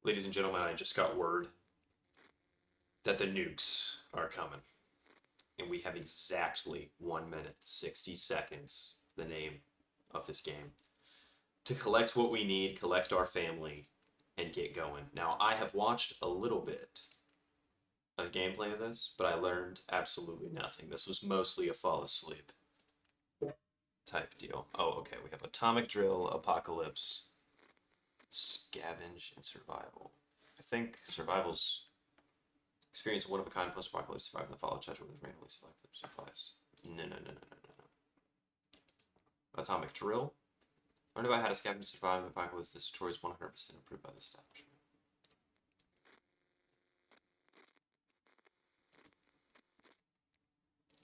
Ladies and gentlemen, I just got word that the nukes are coming. And we have exactly 1 minute, 60 seconds, the name of this game, to collect what we need, collect our family, and get going. Now, I have watched a little bit of gameplay of this, but I learned absolutely nothing. This was mostly a fall asleep type deal. Oh, okay, we have Atomic Drill, Apocalypse, Scavenge, and Survival. I think Survival's experience one of a kind post-apocalypse, survive in the fallout judge with randomly selected supplies. No. Atomic Drill. Learn about how to scavenge and survive in the apocalypse. This tutorial is 100% approved by the establishment.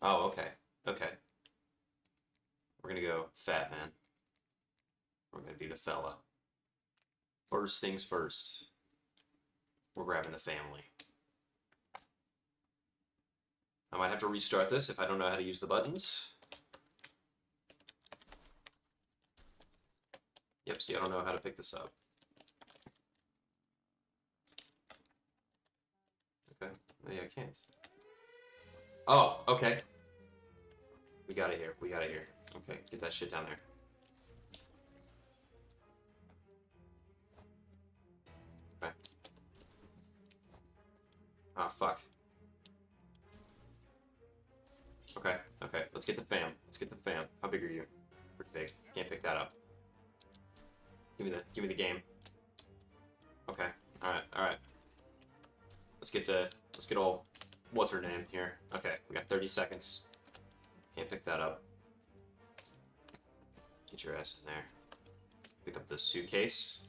Oh, okay. Okay. We're gonna go Fat Man. We're gonna be the fella. First things first. We're grabbing the family. I might have to restart this if I don't know how to use the buttons. Yep, see, I don't know how to pick this up. Okay, maybe I can't. Oh, okay. We got it here. We got it here. Okay, get that shit down there. Okay. Ah, fuck. Okay, okay. Let's get the fam. Let's get the fam. How big are you? Pretty big. Can't pick that up. Give me the game. Okay. Alright. Let's get all, what's her name here? Okay, we got 30 seconds. Can't pick that up. Get your ass in there. Pick up the suitcase.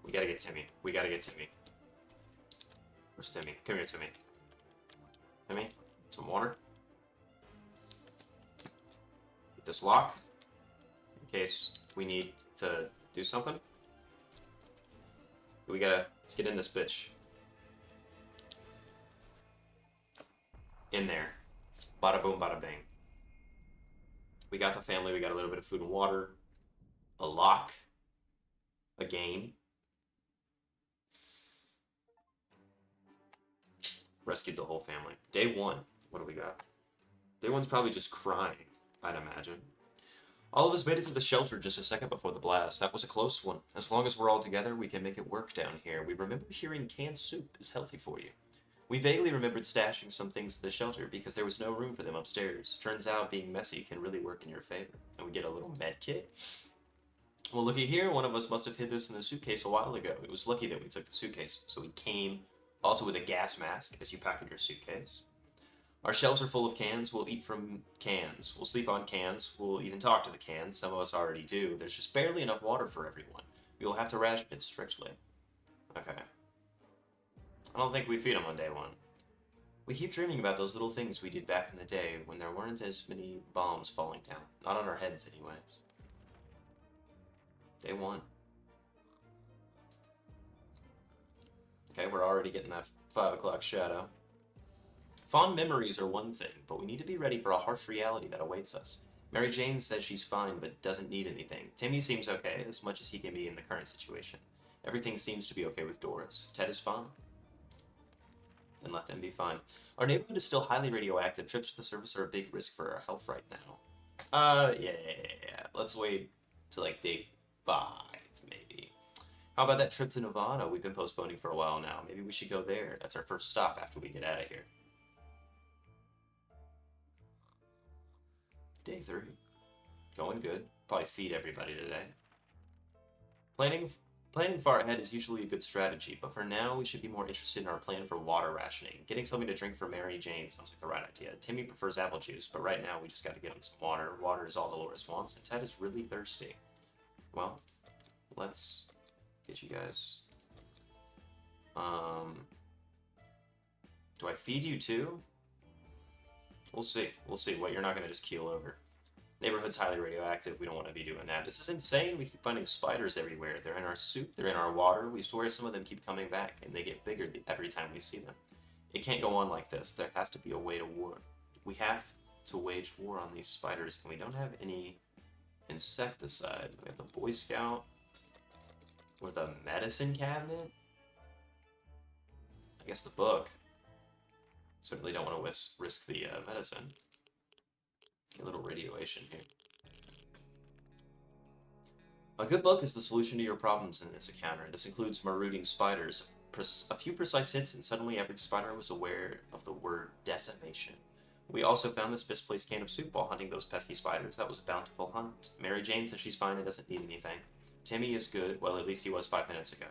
We gotta get Timmy. We gotta get Timmy. Where's Timmy? Come here, Timmy. Timmy? Some water? Get this lock. In case we need to do something. Let's get in this bitch. In there. Bada boom, bada bang. We got the family, we got a little bit of food and water. A lock. A game. Rescued the whole family. Day 1. What do we got? Day 1's probably just crying, I'd imagine. All of us made it to the shelter just a second before the blast. That was a close one. As long as we're all together, we can make it work down here. We remember hearing canned soup is healthy for you. We vaguely remembered stashing some things in the shelter because there was no room for them upstairs. Turns out being messy can really work in your favor. And we get a little med kit. Well, looky here, one of us must have hid this in the suitcase a while ago. It was lucky that we took the suitcase, so we came also with a gas mask as you pack in your suitcase. Our shelves are full of cans. We'll eat from cans. We'll sleep on cans. We'll even talk to the cans. Some of us already do. There's just barely enough water for everyone. We will have to ration it strictly. Okay. I don't think we feed them on day 1. We keep dreaming about those little things we did back in the day when there weren't as many bombs falling down. Not on our heads, anyways. Day 1. Okay, we're already getting that 5 o'clock shadow. Fond memories are one thing, but we need to be ready for a harsh reality that awaits us. Mary Jane says she's fine, but doesn't need anything. Timmy seems okay, as much as he can be in the current situation. Everything seems to be okay with Doris. Ted is fine. Then let them be fine. Our neighborhood is still highly radioactive. Trips to the surface are a big risk for our health right now. Yeah. Let's wait till like day 5, maybe. How about that trip to Nevada we've been postponing for a while now? Maybe we should go there. That's our first stop after we get out of here. Day 3. Going good. Probably feed everybody today. Planning far ahead is usually a good strategy, but for now we should be more interested in our plan for water rationing. Getting something to drink for Mary Jane sounds like the right idea. Timmy prefers apple juice, but right now we just gotta get him some water. Water is all Dolores wants, and Ted is really thirsty. Well, let's get you guys. Do I feed you too? We'll see. We'll see. What, you're not gonna just keel over. Neighborhood's highly radioactive. We don't want to be doing that. This is insane. We keep finding spiders everywhere. They're in our soup. They're in our water. We swear some of them keep coming back, and they get bigger every time we see them. It can't go on like this. There has to be a way to war. We have to wage war on these spiders, and we don't have any insecticide. We have the Boy Scout. With a medicine cabinet? I guess the book. Certainly don't want to risk the medicine. A little radiation here. A good book is the solution to your problems in this encounter. This includes marauding spiders. A few precise hits, and suddenly every spider was aware of the word decimation. We also found this misplaced can of soup while hunting those pesky spiders. That was a bountiful hunt. Mary Jane says she's fine and doesn't need anything. Timmy is good. Well, at least he was 5 minutes ago.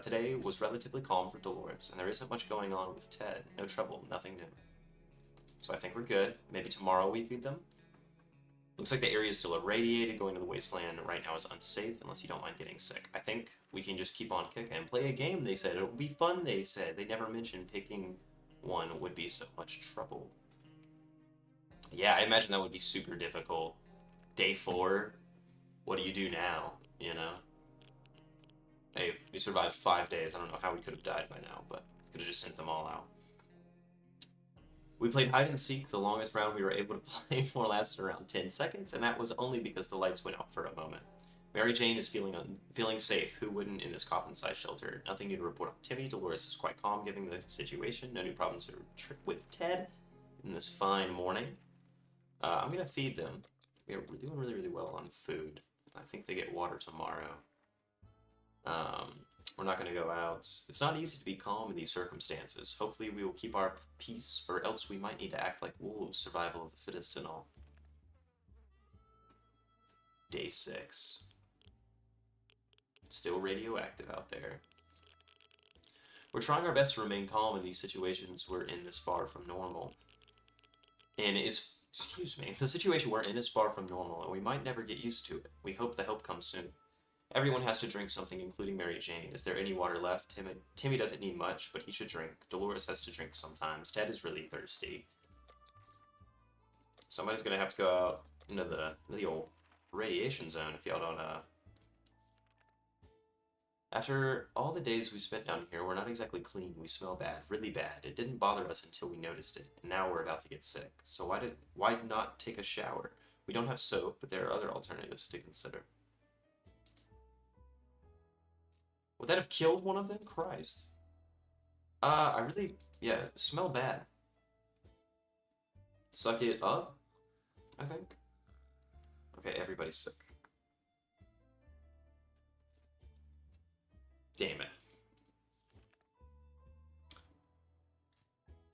Today was relatively calm for Dolores, and there isn't much going on with Ted. No trouble, nothing new. So I think we're good. Maybe tomorrow we feed them? Looks like the area is still irradiated. Going to the wasteland right now is unsafe unless you don't mind getting sick. I think we can just keep on kicking and play a game, they said. It'll be fun, they said. They never mentioned picking one would be so much trouble. Yeah, I imagine that would be super difficult. Day 4, what do you do now, you know? Hey, we survived 5 days. I don't know how we could have died by now, but could have just sent them all out. We played hide and seek. The longest round we were able to play for lasted around 10 seconds, and that was only because the lights went out for a moment. Mary Jane is feeling safe. Who wouldn't in this coffin-sized shelter? Nothing new to report on Timmy. Dolores is quite calm given the situation. No new problems with Ted in this fine morning. I'm going to feed them. We're doing really, really well on food. I think they get water tomorrow. We're not going to go out. It's not easy to be calm in these circumstances. Hopefully we will keep our peace, or else we might need to act like wolves, survival of the fittest and all. Day 6. Still radioactive out there. We're trying our best to remain calm in these situations we're in this far from normal. The situation we're in is far from normal, and we might never get used to it. We hope the help comes soon. Everyone has to drink something, including Mary Jane. Is there any water left? Timmy doesn't need much, but he should drink. Dolores has to drink sometimes. Ted is really thirsty. Somebody's gonna have to go out into the old radiation zone if y'all don't, After all the days we spent down here, we're not exactly clean. We smell bad, really bad. It didn't bother us until we noticed it, and now we're about to get sick. So why not take a shower? We don't have soap, but there are other alternatives to consider. Would that have killed one of them? Christ. Smell bad. Suck it up, I think. Okay, everybody's sick. Damn it.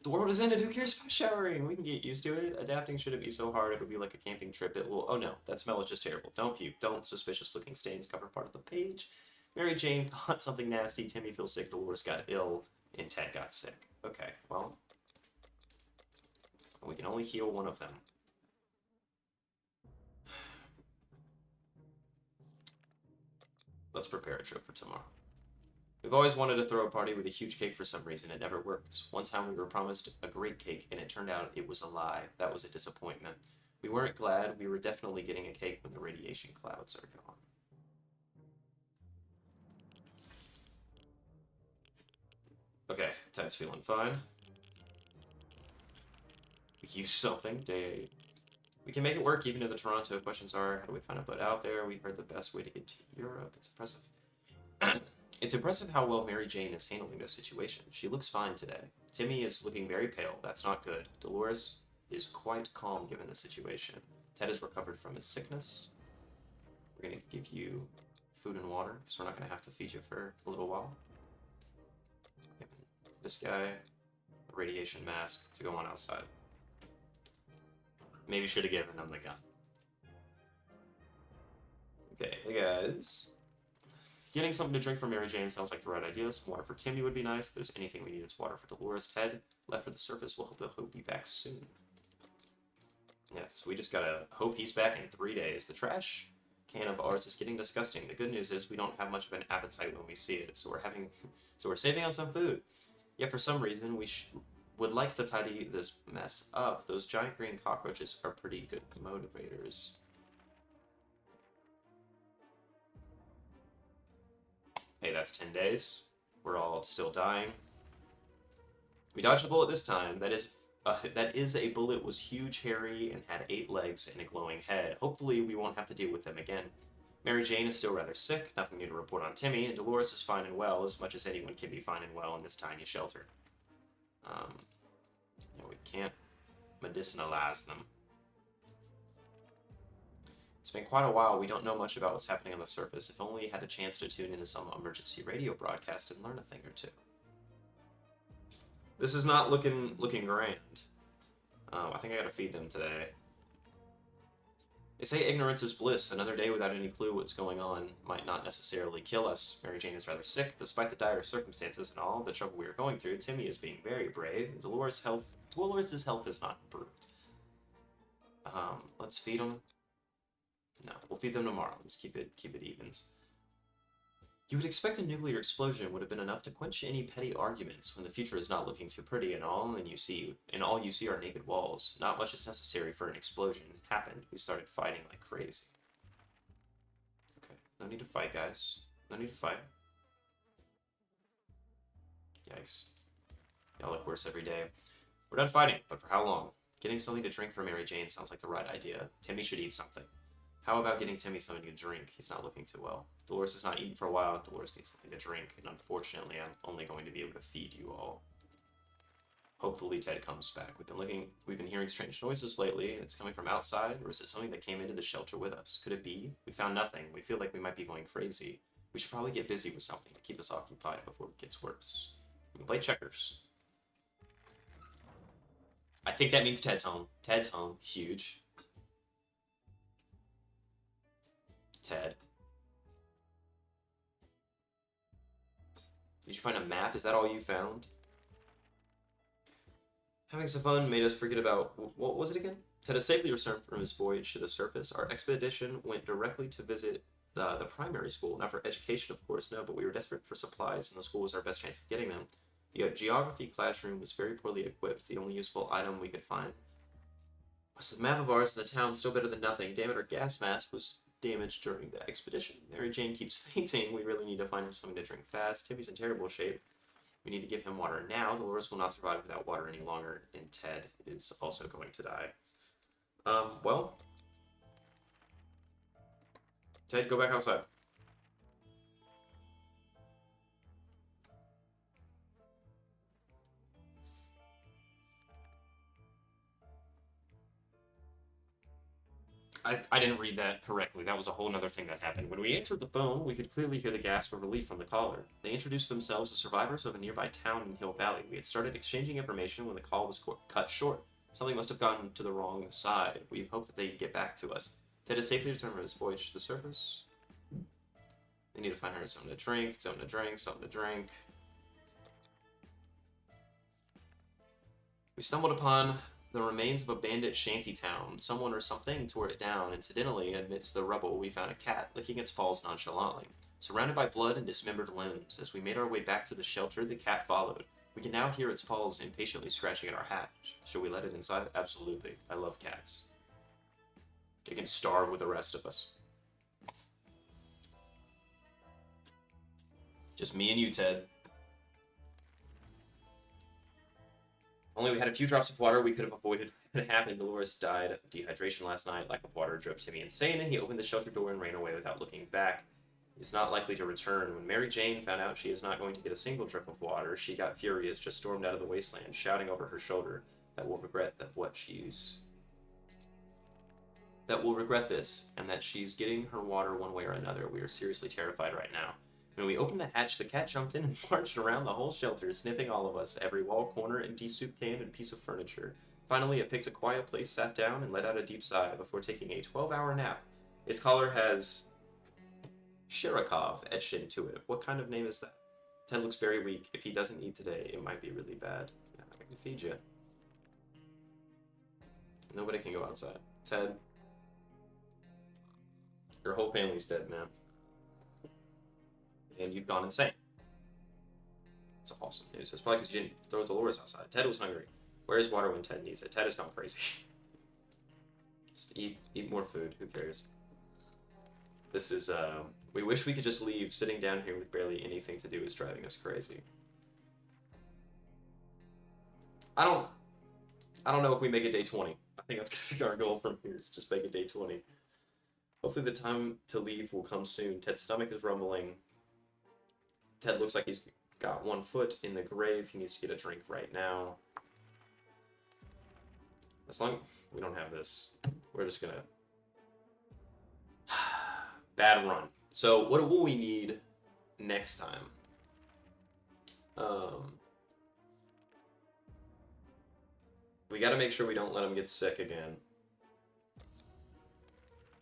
The world is ended, who cares about showering? We can get used to it. Adapting shouldn't be so hard, it'll be like a camping trip. Oh no, that smell is just terrible. Don't puke, don't. Suspicious looking stains cover part of the page. Mary Jane caught something nasty, Timmy feels sick, Dolores got ill, and Ted got sick. Okay, well, we can only heal one of them. Let's prepare a trip for tomorrow. We've always wanted to throw a party with a huge cake for some reason. It never worked. One time we were promised a great cake, and it turned out it was a lie. That was a disappointment. We weren't glad. We were definitely getting a cake when the radiation clouds are gone. Okay, Ted's feeling fine. We used something. Day 8. We can make it work even in the Toronto. Questions are, how do we find a boat out there? We heard the best way to get to Europe. It's impressive. It's impressive how well Mary Jane is handling this situation. She looks fine today. Timmy is looking very pale. That's not good. Dolores is quite calm given the situation. Ted has recovered from his sickness. We're going to give you food and water, so we're not going to have to feed you for a little while. This guy, a radiation mask to go on outside. Maybe should have given him the gun. Okay, hey guys. Getting something to drink for Mary Jane sounds like the right idea. Some water for Timmy would be nice. If there's anything we need, it's water for Dolores. Ted left for the surface. We'll hope be back soon. Yes, we just gotta hope he's back in 3 days. The trash can of ours is getting disgusting. The good news is we don't have much of an appetite when we see it, so we're saving on some food. Yet for some reason we would like to tidy this mess up. Those giant green cockroaches are pretty good motivators. Hey, that's 10 days. We're all still dying. We dodged a bullet this time. That is a bullet was huge, hairy, and had 8 legs and a glowing head. Hopefully we won't have to deal with them again. Mary Jane is still rather sick, nothing new to report on Timmy, and Dolores is fine and well, as much as anyone can be fine and well in this tiny shelter. We can't medicinalize them. It's been quite a while. We don't know much about what's happening on the surface. If only we had a chance to tune into some emergency radio broadcast and learn a thing or two. This is not looking grand. I think I gotta feed them today. They say ignorance is bliss. Another day without any clue what's going on might not necessarily kill us. Mary Jane is rather sick. Despite the dire circumstances and all the trouble we are going through, Timmy is being very brave, and Dolores' health is not improved. Let's feed them. No, we'll feed them tomorrow. Let's keep it evens. You would expect a nuclear explosion would have been enough to quench any petty arguments when the future is not looking too pretty and all you see are naked walls. Not much is necessary for an explosion. It happened. We started fighting like crazy. Okay, no need to fight, guys. No need to fight. Yikes. Y'all look worse every day. We're done fighting, but for how long? Getting something to drink for Mary Jane sounds like the right idea. Timmy should eat something. How about getting Timmy something to drink? He's not looking too well. Dolores has not eaten for a while. Dolores needs something to drink, and unfortunately, I'm only going to be able to feed you all. Hopefully, Ted comes back. We've been hearing strange noises lately. It's coming from outside, or is it something that came into the shelter with us? Could it be? We found nothing. We feel like we might be going crazy. We should probably get busy with something to keep us occupied before it gets worse. We can play checkers. I think that means Ted's home. Ted's home. Huge. Ted. Did you find a map? Is that all you found? Having some fun made us forget about... What was it again? Ted has safely returned from his voyage to the surface. Our expedition went directly to visit the primary school. Not for education, of course, no, but we were desperate for supplies, and the school was our best chance of getting them. The geography classroom was very poorly equipped. The only useful item we could find was the map of ours in the town, still better than nothing. Damn it, our gas mask was damaged during the expedition. Mary Jane keeps fainting. We really need to find her something to drink fast. Timmy's in terrible shape. We need to give him water now. Dolores will not survive without water any longer, and Ted is also going to die. Well, Ted, go back outside. I didn't read that correctly. That was a whole nother thing that happened. When we answered the phone, we could clearly hear the gasp of relief from the caller. They introduced themselves as survivors of a nearby town in Hill Valley. We had started exchanging information when the call was cut short. Something must have gotten to the wrong side. We hope that they get back to us. Ted has safely returned from his voyage to the surface. They need to find her something to drink, something to drink, something to drink. We stumbled upon the remains of a bandit shanty town. Someone or something tore it down. Incidentally, amidst the rubble, we found a cat licking its paws nonchalantly. Surrounded by blood and dismembered limbs, as we made our way back to the shelter, the cat followed. We can now hear its paws impatiently scratching at our hatch. Shall we let it inside? Absolutely. I love cats. It can starve with the rest of us. Just me and you, Ted. Only we had a few drops of water, we could have avoided what happened. Dolores died of dehydration last night. Lack of water drove Timmy insane, and he opened the shelter door and ran away without looking back. He's not likely to return. When Mary Jane found out she is not going to get a single drip of water, she got furious, just stormed out of the wasteland, shouting over her shoulder that will regret this, and that she's getting her water one way or another. We are seriously terrified right now. When we opened the hatch, the cat jumped in and marched around the whole shelter, sniffing all of us, every wall, corner, empty soup can, and piece of furniture. Finally, it picked a quiet place, sat down, and let out a deep sigh before taking a 12-hour nap. Its collar has Shirokov etched into it. What kind of name is that? Ted looks very weak. If he doesn't eat today, it might be really bad. Yeah, I can feed you. Nobody can go outside. Ted, your whole family's dead, man. And you've gone insane. It's awesome news. It's probably because you didn't throw Dolores outside. Ted was hungry. Where is water when Ted needs it? Ted has gone crazy. Just eat more food. Who cares? This is, we wish we could just leave. Sitting down here with barely anything to do is driving us crazy. I don't know if we make it day 20. I think that's gonna be our goal from here, is just make it day 20. Hopefully the time to leave will come soon. Ted's stomach is rumbling. Ted looks like he's got one foot in the grave. He needs to get a drink right now. As long as we don't have this, we're just gonna... Bad run. So what will we need next time? We gotta make sure we don't let him get sick again.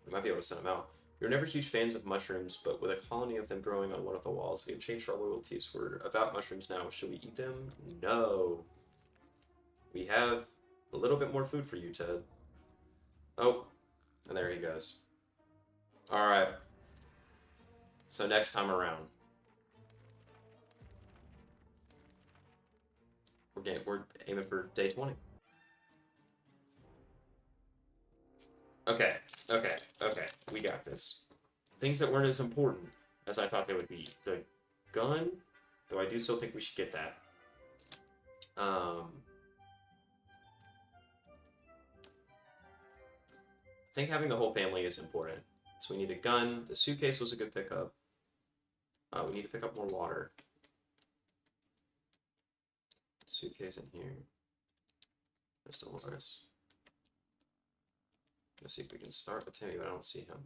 We might be able to send him out. We were never huge fans of mushrooms, but with a colony of them growing on one of the walls, we have changed our loyalties. We're about mushrooms now. Should we eat them? No. We have a little bit more food for you, Ted. Oh, and there he goes. Alright. So next time around. We're aiming for day 20. Okay, okay, okay. We got this. Things that weren't as important as I thought they would be. The gun, though I do still think we should get that. I think having the whole family is important. So we need a gun. The suitcase was a good pickup. We need to pick up more water. Suitcase in here. There's Dolores. Let's see if we can start with Timmy, but I don't see him.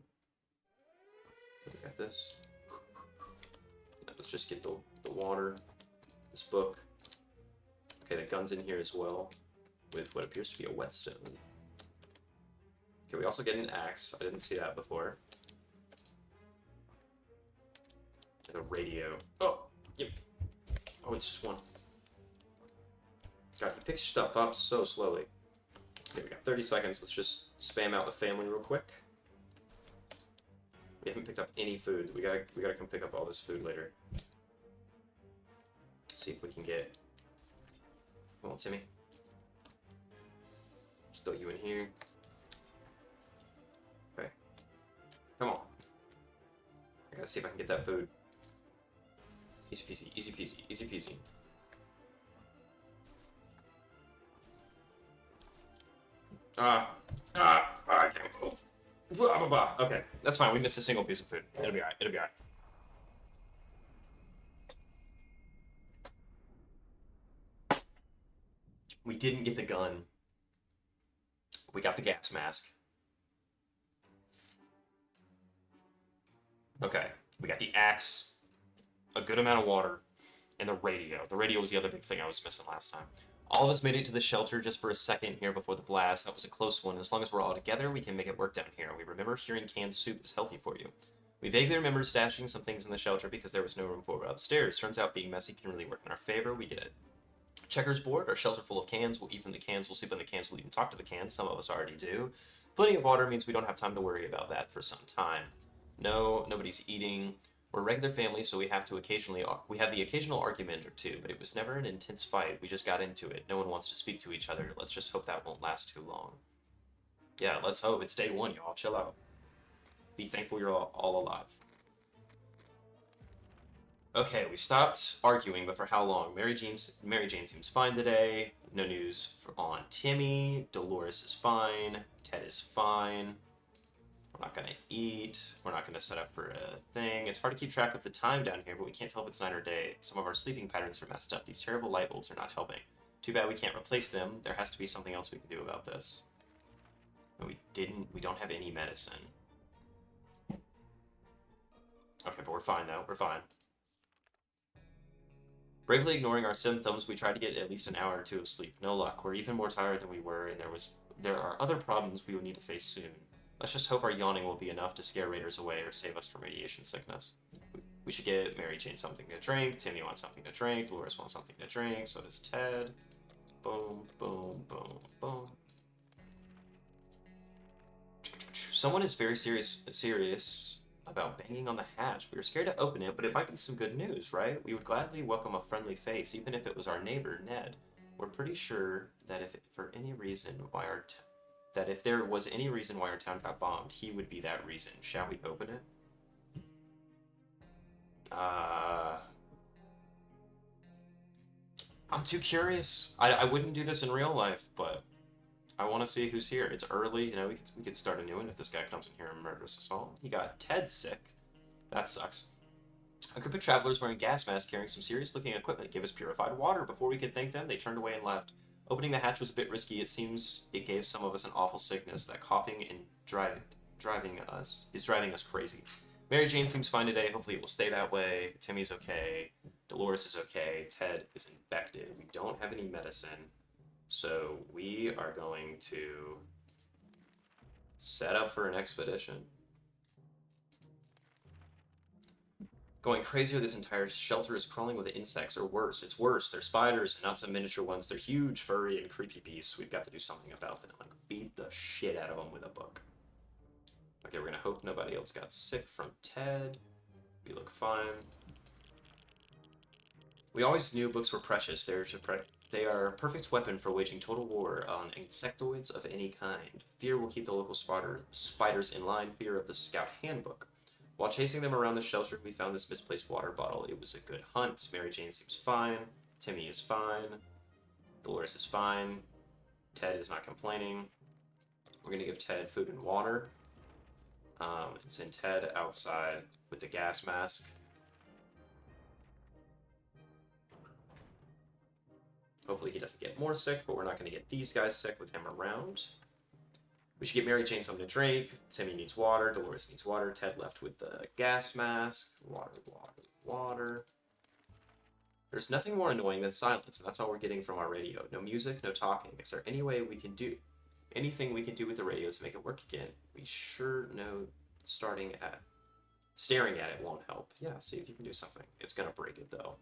We got this. Let's just get the water. This book. Okay, the gun's in here as well, with what appears to be a whetstone. Okay, we also get an axe. I didn't see that before. And a radio. Oh, yep. Oh, it's just one. God, he picks stuff up so slowly. Okay, we got 30 seconds. Let's just spam out the family real quick. We haven't picked up any food. We gotta come pick up all this food later. See if we can get. Come on, Timmy. Just throw you in here. Okay. Come on. I gotta see if I can get that food. Easy peasy, easy peasy, easy peasy. I can't move. Blah, blah, blah. Okay, that's fine. We missed a single piece of food. It'll be alright. It'll be alright. We didn't get the gun. We got the gas mask. Okay, we got the axe, a good amount of water, and the radio. The radio was the other big thing I was missing last time. All of us made it to the shelter just for a second here before the blast. That was a close one. As long as we're all together, we can make it work down here. We remember hearing canned soup is healthy for you. We vaguely remember stashing some things in the shelter because there was no room for it upstairs. Turns out being messy can really work in our favor. We did it. Checkers board, our shelter full of cans. We'll eat from the cans, we'll sleep in the cans, we'll even talk to the cans. Some of us already do. Plenty of water means we don't have time to worry about that for some time. No, nobody's eating. We're a regular family, so we have the occasional argument or two, but it was never an intense fight. We just got into it. No one wants to speak to each other. Let's just hope that won't last too long. Yeah, let's hope. It's day 1, y'all. Chill out. Be thankful you're all alive. Okay, we stopped arguing, but for how long? Mary Jane seems fine today. No news on Timmy. Dolores is fine. Ted is fine. We're not gonna eat. We're not gonna set up for a thing. It's hard to keep track of the time down here, but we can't tell if it's night or day. Some of our sleeping patterns are messed up. These terrible light bulbs are not helping. Too bad we can't replace them. There has to be something else we can do about this. But we don't have any medicine. Okay, but we're fine though. We're fine. Bravely ignoring our symptoms, we tried to get at least an hour or 2 of sleep. No luck. We're even more tired than we were, and there are other problems we will need to face soon. Let's just hope our yawning will be enough to scare raiders away or save us from radiation sickness. We should get Mary Jane something to drink, Timmy wants something to drink, Dolores wants something to drink, so does Ted. Boom, boom, boom, boom. Someone is very serious about banging on the hatch. We were scared to open it, but it might be some good news, right? We would gladly welcome a friendly face, even if it was our neighbor, Ned. We're pretty sure that if there was any reason why our town got bombed, he would be that reason. Shall we open it? I'm too curious. I wouldn't do this in real life, but I want to see who's here. It's early, you know. We could start a new one if this guy comes in here and murders us all. He got Ted sick. That sucks. A group of travelers wearing gas masks carrying some serious-looking equipment gave us purified water. Before we could thank them, they turned away and left. Opening the hatch was a bit risky. It seems it gave some of us an awful sickness. That coughing and driving us crazy. Mary Jane seems fine today. Hopefully it will stay that way. Timmy's okay. Dolores is okay. Ted is infected. We don't have any medicine. So we are going to set up for an expedition. Going crazier, this entire shelter is crawling with insects, or worse. It's worse. They're spiders and not some miniature ones. They're huge, furry, and creepy beasts. We've got to do something about them. Like, beat the shit out of them with a book. Okay, we're gonna hope nobody else got sick from Ted. We look fine. We always knew books were precious. They are a perfect weapon for waging total war on insectoids of any kind. Fear will keep the local spiders in line. Fear of the Scout Handbook. While chasing them around the shelter, we found this misplaced water bottle. It was a good hunt. Mary Jane seems fine. Timmy is fine. Dolores is fine. Ted is not complaining. We're going to give Ted food and water. And send Ted outside with the gas mask. Hopefully he doesn't get more sick, but we're not going to get these guys sick with him around. We should get Mary Jane something to drink. Timmy needs water. Dolores needs water. Ted left with the gas mask. Water, water, water. There's nothing more annoying than silence, and that's all we're getting from our radio. No music, no talking. Is there any way we can do anything we can do with the radio to make it work again? We sure know staring at it won't help. Yeah, see if you can do something. It's gonna break it though.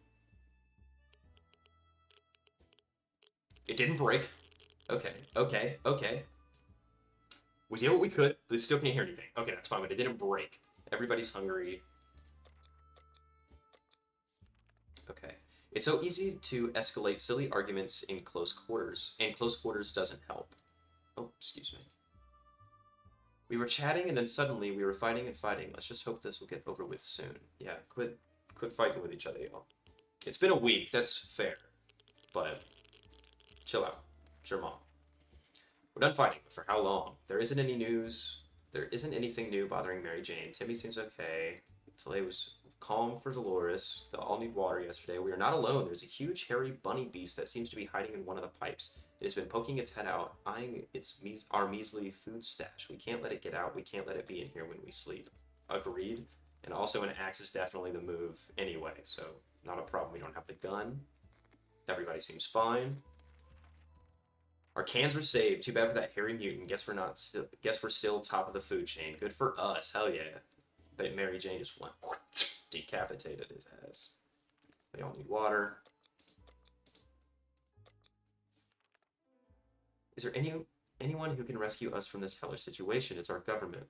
It didn't break. Okay, okay, okay. We did what we could, but they still can't hear anything. Okay, that's fine, but it didn't break. Everybody's hungry. Okay. It's so easy to escalate silly arguments in close quarters, and close quarters doesn't help. Oh, excuse me. We were chatting, and then suddenly we were fighting and fighting. Let's just hope this will get over with soon. Yeah, quit fighting with each other, y'all. It's been a week, that's fair. But, chill out. Sure, Mom. We're done fighting, but for how long? There isn't any news. There isn't anything new bothering Mary Jane. Timmy seems okay. Today was calm for Dolores. They all need water yesterday. We are not alone. There's a huge, hairy bunny beast that seems to be hiding in one of the pipes. It has been poking its head out, eyeing our measly food stash. We can't let it get out. We can't let it be in here when we sleep. Agreed. And also an axe is definitely the move anyway, so not a problem. We don't have the gun. Everybody seems fine. Our cans are saved. Too bad for that hairy mutant. Guess we're still top of the food chain. Good for us. Hell yeah. But Mary Jane just went decapitated his ass. They all need water. Is there anyone who can rescue us from this hellish situation? It's our government.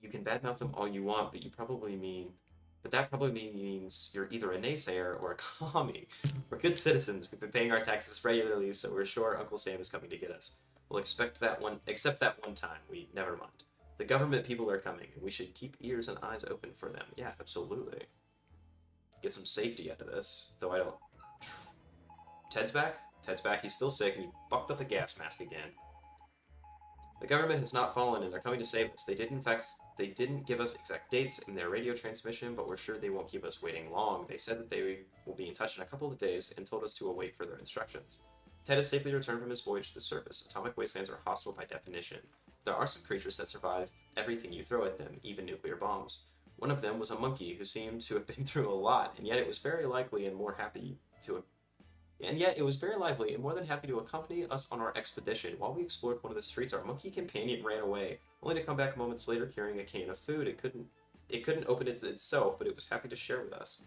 You can badmouth them all you want, but that probably means you're either a naysayer or a commie. We're good citizens. We've been paying our taxes regularly, so we're sure Uncle Sam is coming to get us. We'll except that one time. Never mind. The government people are coming, and we should keep ears and eyes open for them. Yeah, absolutely. Get some safety out of this, though I don't. Ted's back? Ted's back. He's still sick, and he bucked up a gas mask again. The government has not fallen, and they're coming to save us. They didn't give us exact dates in their radio transmission, but we're sure they won't keep us waiting long. They said that they will be in touch in a couple of days and told us to await further instructions. Ted has safely returned from his voyage to the surface. Atomic wastelands are hostile by definition. There are some creatures that survive everything you throw at them, even nuclear bombs. One of them was a monkey who seemed to have been through a lot, and yet it was very lively and more than happy to accompany us on our expedition. While we explored one of the streets, our monkey companion ran away, only to come back moments later carrying a can of food. It couldn't open it itself, but it was happy to share with us.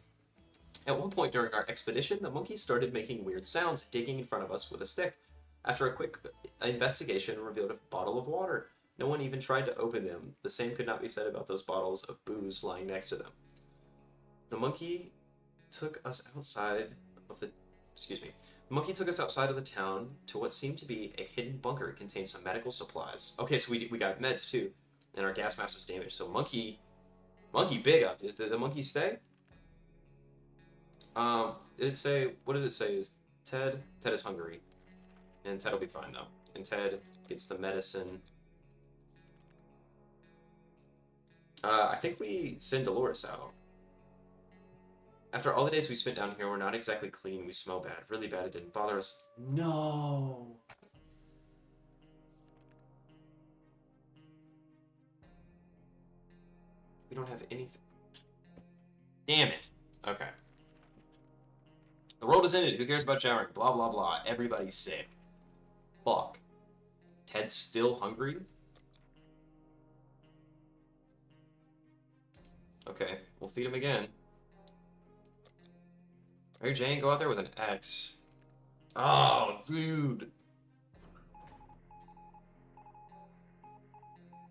At one point during our expedition, the monkey started making weird sounds, digging in front of us with a stick. After a quick investigation, it revealed a bottle of water. No one even tried to open them. The same could not be said about those bottles of booze lying next to them. The monkey took us outside of the town to what seemed to be a hidden bunker. It contained some medical supplies. Okay, so we got meds too, and our gas mask was damaged. So monkey big up. Is the monkey stay? What did it say? Is Ted is hungry, and Ted will be fine though. and Ted gets the medicine. I think we send Dolores out. After all the days we spent down here, we're not exactly clean. We smell bad. Really bad. It didn't bother us. No. We don't have anything. Damn it. Okay. The world is ended. Who cares about showering? Blah, blah, blah. Everybody's sick. Fuck. Ted's still hungry? Okay, we'll feed him again. Mary Jane, go out there with an X. Oh, dude.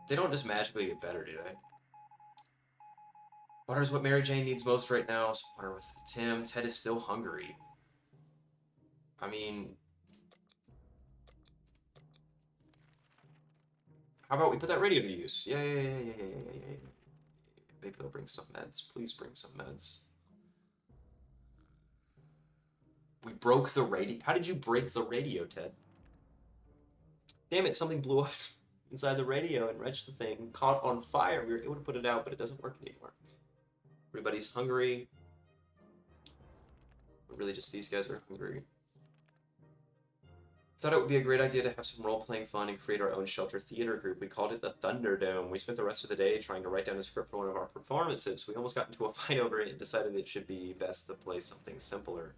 They don't just magically get better, do they? Water's what Mary Jane needs most right now. So water with Tim. Ted is still hungry. I mean... How about we put that radio to use? Yeah. Maybe they'll bring some meds. Please bring some meds. We broke the radio. How did you break the radio, Ted? Damn it, something blew up inside the radio and wrenched the thing. Caught on fire. We were able to put it out, but it doesn't work anymore. Everybody's hungry. But really just these guys are hungry. Thought it would be a great idea to have some role-playing fun and create our own shelter theater group. We called it the Thunderdome. We spent the rest of the day trying to write down a script for one of our performances. We almost got into a fight over it and decided it should be best to play something simpler.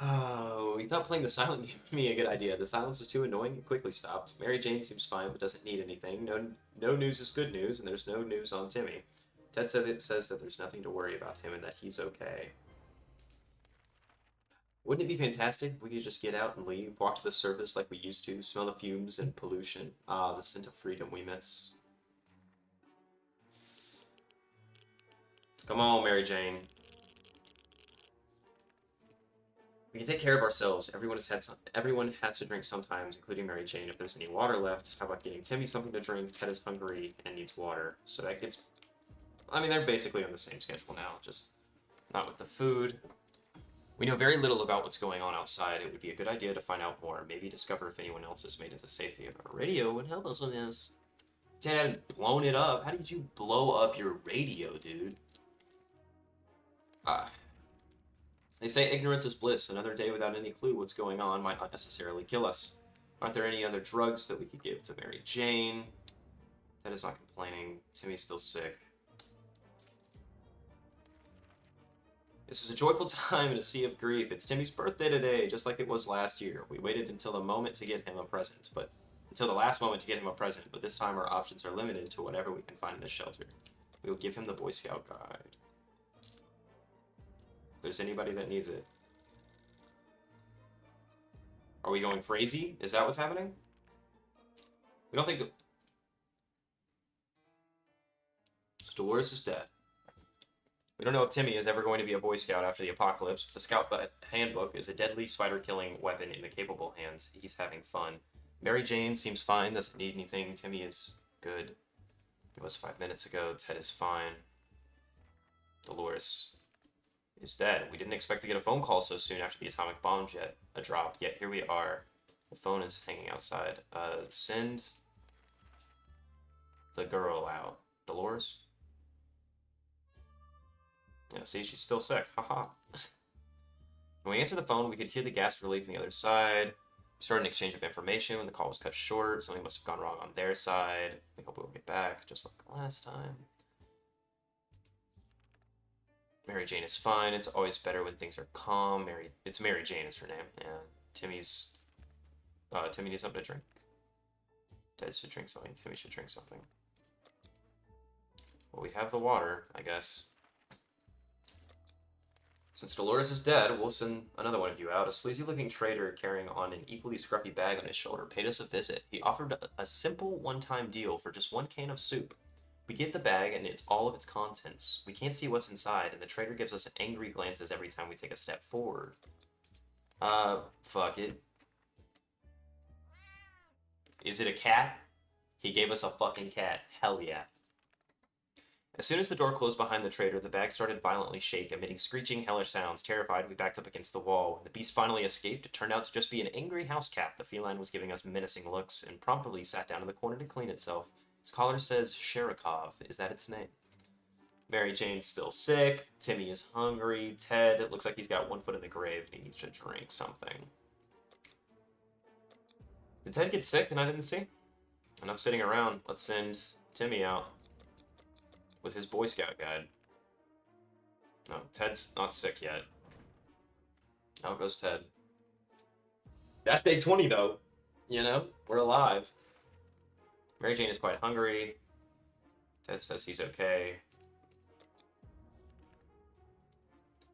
Oh, we thought playing the silent game would be a good idea. The silence was too annoying and quickly stopped. Mary Jane seems fine but doesn't need anything. No news is good news, and there's no news on Timmy. Ted says that there's nothing to worry about him and that he's okay. Wouldn't it be fantastic if we could just get out and leave, walk to the surface like we used to, smell the fumes and pollution? Ah, the scent of freedom we miss. Come on, Mary Jane. We can take care of ourselves. Everyone has to drink sometimes, including Mary Jane. If there's any water left, how about getting Timmy something to drink? Ted is hungry and needs water. So that gets... I mean, they're basically on the same schedule now, just not with the food. We know very little about what's going on outside. It would be a good idea to find out more. Maybe discover if anyone else has made it to safety. Our radio would help us with this. Ted hadn't blown it up. How did you blow up your radio, dude? They say ignorance is bliss. Another day without any clue what's going on might not necessarily kill us. Aren't there any other drugs that we could give to Mary Jane? Ted is not complaining. Timmy's still sick. This is a joyful time in a sea of grief. It's Timmy's birthday today, just like it was last year. We waited until the last moment to get him a present, but this time our options are limited to whatever we can find in the shelter. We will give him the Boy Scout guide. If there's anybody that needs it. Are we going crazy? Is that what's happening? We don't think... So Dolores is dead. We don't know if Timmy is ever going to be a Boy Scout after the apocalypse, but the Scout Handbook is a deadly spider-killing weapon in the capable hands. He's having fun. Mary Jane seems fine, doesn't need anything. Timmy is good. It was 5 minutes ago. Ted is fine. Dolores is dead. We didn't expect to get a phone call so soon after the atomic bomb dropped, yet here we are. The phone is hanging outside. Send the girl out. Dolores? Yeah, see, she's still sick. Haha. When we answered the phone, we could hear the gasp relief on the other side. We started an exchange of information when the call was cut short. Something must have gone wrong on their side. We hope we'll get back, just like last time. Mary Jane is fine. It's always better when things are calm. It's Mary Jane is her name. Yeah. Timmy needs something to drink. Ted should drink something. Timmy should drink something. Well, we have the water, I guess. Since Dolores is dead, we'll send another one of you out. A sleazy-looking trader carrying on an equally scruffy bag on his shoulder paid us a visit. He offered a simple one-time deal for just 1 can of soup. We get the bag and it's all of its contents. We can't see what's inside, and the trader gives us angry glances every time we take a step forward. Fuck it. Is it a cat? He gave us a fucking cat. Hell yeah. As soon as the door closed behind the traitor, the bag started violently shake, emitting screeching, hellish sounds. Terrified, we backed up against the wall. When the beast finally escaped, it turned out to just be an angry house cat. The feline was giving us menacing looks and promptly sat down in the corner to clean itself. Its collar says Sherikov. Is that its name? Mary Jane's still sick. Timmy is hungry. Ted, it looks like he's got one foot in the grave and he needs to drink something. Did Ted get sick and I didn't see? Enough sitting around. Let's send Timmy out with his Boy Scout guide. No, Ted's not sick yet. Out goes Ted. That's day 20, though. You know, we're alive. Mary Jane is quite hungry. Ted says he's okay.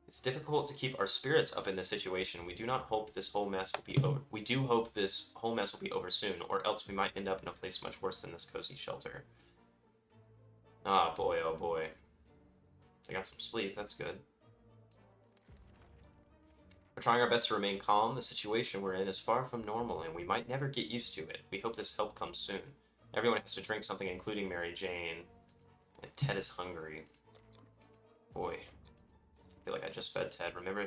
It's difficult to keep our spirits up in this situation. We do not hope this whole mess will be over. We do hope this whole mess will be over soon, or else we might end up in a place much worse than this cozy shelter. Ah, boy, oh boy. I got some sleep, that's good. We're trying our best to remain calm. The situation we're in is far from normal, and we might never get used to it. We hope this help comes soon. Everyone has to drink something, including Mary Jane. And Ted is hungry. Boy. I feel like I just fed Ted. Remember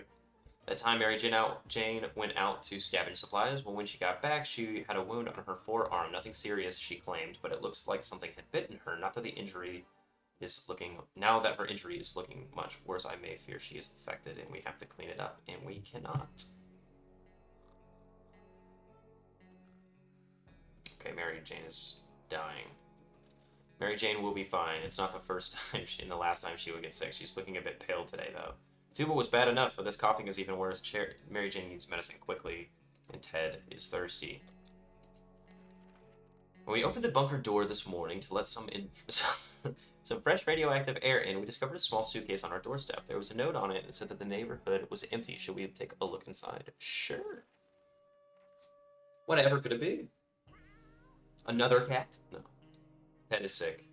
that time Jane went out to scavenge supplies? Well, when she got back, she had a wound on her forearm. Nothing serious, she claimed, but it looks like something had bitten her. Not that the injury is looking... Now that her injury is looking much worse, I may fear she is infected, and we have to clean it up, and we cannot. Okay, Mary Jane is dying. Mary Jane will be fine. It's not the first time and the last time she would get sick. She's looking a bit pale today, though. Tuba was bad enough, but this coughing is even worse. Mary Jane needs medicine quickly, and Ted is thirsty. When we opened the bunker door this morning to let some fresh radioactive air in, we discovered a small suitcase on our doorstep. There was a note on it that said that the neighborhood was empty. Should we take a look inside? Sure. Whatever could it be? Another cat? No. Ted is sick.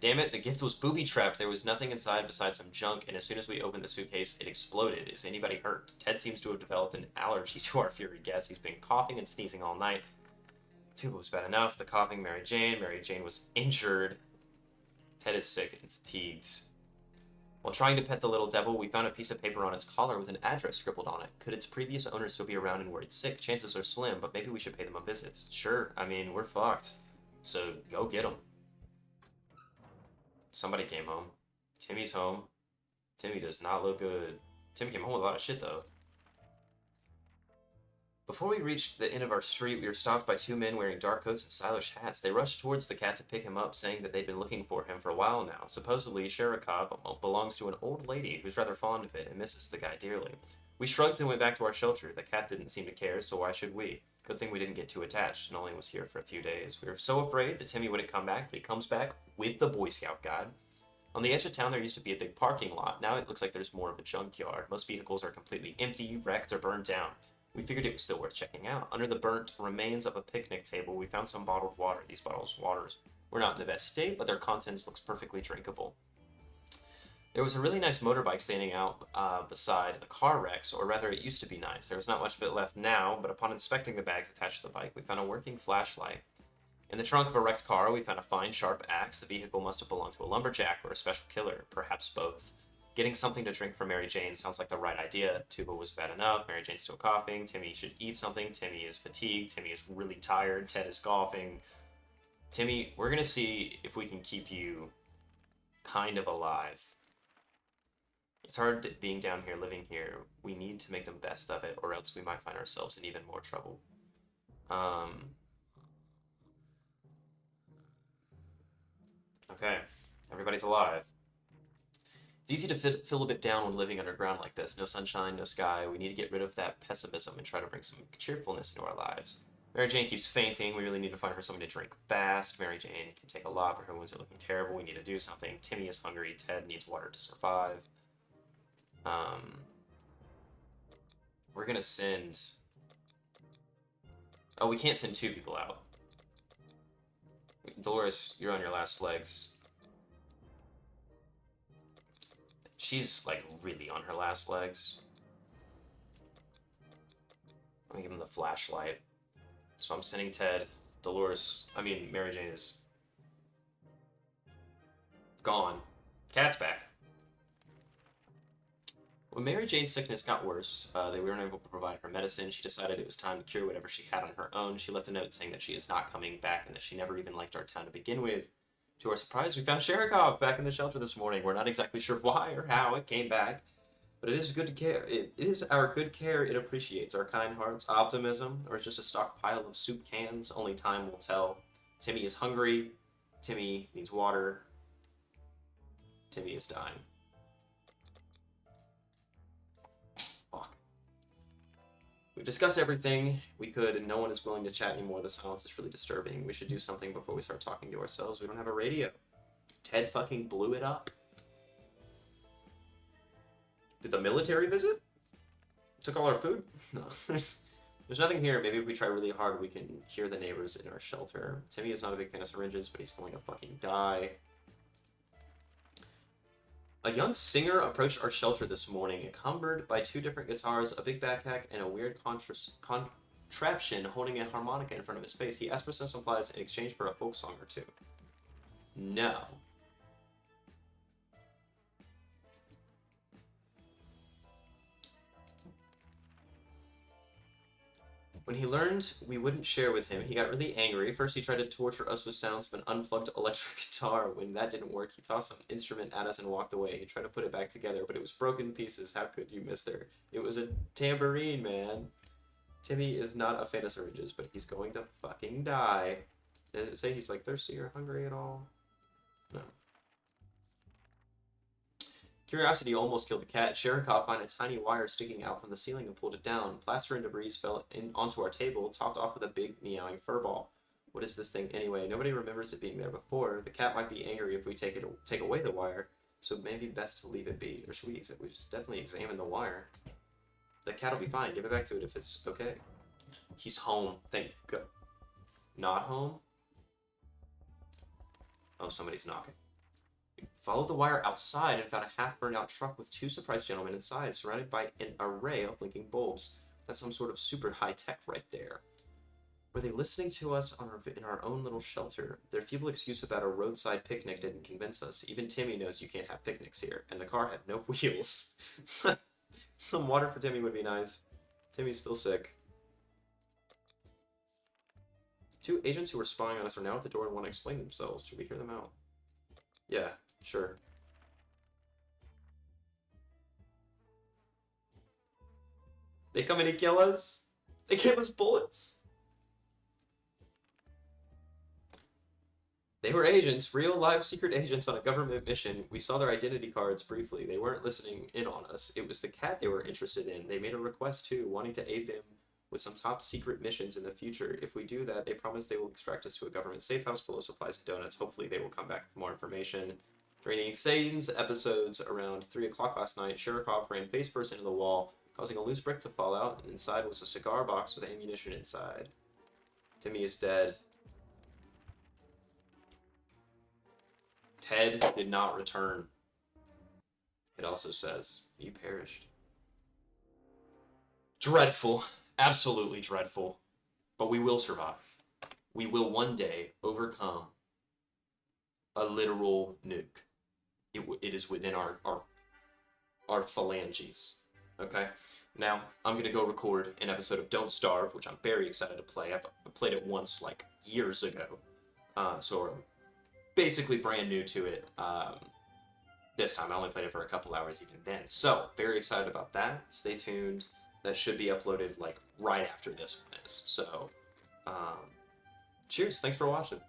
Damn it, the gift was booby-trapped. There was nothing inside besides some junk, and as soon as we opened the suitcase, it exploded. Is anybody hurt? Ted seems to have developed an allergy to our fury gas. He's been coughing and sneezing all night. Tuba was bad enough. The coughing, Mary Jane was injured. Ted is sick and fatigued. While trying to pet the little devil, we found a piece of paper on its collar with an address scribbled on it. Could its previous owner still be around and where it's sick? Chances are slim, but maybe we should pay them a visit. Sure, I mean, we're fucked. So, go get them. Somebody came home. Timmy's home. Timmy does not look good. Timmy came home with a lot of shit, though. Before we reached the end of our street, we were stopped by two men wearing dark coats and stylish hats. They rushed towards the cat to pick him up, saying that they'd been looking for him for a while now. Supposedly, Sherikov belongs to an old lady who's rather fond of it and misses the guy dearly. We shrugged and went back to our shelter. The cat didn't seem to care, so why should we? Good thing we didn't get too attached and only was here for a few days. We were so afraid that Timmy wouldn't come back, but he comes back with the Boy Scout guide. On the edge of town, there used to be a big parking lot. Now it looks like there's more of a junkyard. Most vehicles are completely empty, wrecked, or burned down. We figured it was still worth checking out. Under the burnt remains of a picnic table, we found some bottled water. These bottles' waters were not in the best state, but their contents looks perfectly drinkable. There was a really nice motorbike standing out beside the car wrecks, or rather it used to be nice. There was not much of it left now, but upon inspecting the bags attached to the bike, we found a working flashlight. In the trunk of a wrecked car, we found a fine, sharp axe. The vehicle must have belonged to a lumberjack or a special killer, perhaps both. Getting something to drink for Mary Jane sounds like the right idea. Tuba was bad enough. Mary Jane's still coughing. Timmy should eat something. Timmy is fatigued. Timmy is really tired. Ted is coughing. Timmy, we're going to see if we can keep you kind of alive. It's hard being down here, living here. We need to make the best of it, or else we might find ourselves in even more trouble. Okay, everybody's alive. It's easy to feel a bit down when living underground like this. No sunshine, no sky. We need to get rid of that pessimism and try to bring some cheerfulness into our lives. Mary Jane keeps fainting. We really need to find her something to drink fast. Mary Jane can take a lot, but her wounds are looking terrible. We need to do something. Timmy is hungry. Ted needs water to survive. We're gonna send... Oh, we can't send two people out. Dolores, you're on your last legs. She's, like, really on her last legs. Let me give him the flashlight. So I'm sending Ted. Mary Jane is... Gone. Cat's back. When Mary Jane's sickness got worse, they weren't able to provide her medicine. She decided it was time to cure whatever she had on her own. She left a note saying that she is not coming back and that she never even liked our town to begin with. To our surprise, we found Sherikov back in the shelter this morning. We're not exactly sure why or how it came back, but it is good to care. It is our good care it appreciates, our kind hearts, optimism, or it's just a stockpile of soup cans. Only time will tell. Timmy is hungry. Timmy needs water. Timmy is dying. Fuck. We've discussed everything we could, and no one is willing to chat anymore. The silence is really disturbing. We should do something before we start talking to ourselves. We don't have a radio. Ted fucking blew it up. Did the military visit? Took all our food? No, there's nothing here. Maybe if we try really hard, we can hear the neighbors in our shelter. Timmy is not a big fan of syringes, but he's going to fucking die. A young singer approached our shelter this morning, encumbered by 2 different guitars, a big backpack, and a weird contraption holding a harmonica in front of his face. He asked for some supplies in exchange for a folk song or 2. No. When he learned we wouldn't share with him, he got really angry. First, he tried to torture us with sounds of an unplugged electric guitar. When that didn't work, he tossed some instrument at us and walked away. He tried to put it back together, but it was broken pieces. How could you miss there? It was a tambourine, man. Timmy is not a fan of syringes, but he's going to fucking die. Did it say he's like thirsty or hungry at all? No. Curiosity almost killed the cat. Sherikov found a tiny wire sticking out from the ceiling and pulled it down. Plaster and debris fell onto our table, topped off with a big meowing furball. What is this thing anyway? Nobody remembers it being there before. The cat might be angry if we take away the wire, so maybe best to leave it be. Or should we just definitely examine the wire? The cat will be fine. Give it back to it if it's okay. He's home. Thank God. Not home? Oh, somebody's knocking. Followed the wire outside and found a half-burned-out truck with 2 surprised gentlemen inside, surrounded by an array of blinking bulbs. That's some sort of super high-tech right there. Were they listening to us in our own little shelter? Their feeble excuse about a roadside picnic didn't convince us. Even Timmy knows you can't have picnics here, and the car had no wheels. Some water for Timmy would be nice. Timmy's still sick. 2 agents who were spying on us are now at the door and want to explain themselves. Should we hear them out? Yeah. Sure. They come in to kill us? They gave us bullets? They were agents, real live secret agents on a government mission. We saw their identity cards briefly. They weren't listening in on us. It was the cat they were interested in. They made a request too, wanting to aid them with some top secret missions in the future. If we do that, they promise they will extract us to a government safe house full of supplies and donuts. Hopefully they will come back with more information. During the Insanes episodes around 3 o'clock last night, Sherikov ran face first into the wall, causing a loose brick to fall out, and inside was a cigar box with ammunition inside. Timmy is dead. Ted did not return. It also says, you perished. Dreadful. Absolutely dreadful. But we will survive. We will one day overcome a literal nuke. It is within our phalanges. Okay? Now, I'm going to go record an episode of Don't Starve, which I'm very excited to play. I've played it once, like, years ago. So I'm basically brand new to it. This time, I only played it for a couple hours even then. So, very excited about that. Stay tuned. That should be uploaded, like, right after this one is. So, cheers. Thanks for watching.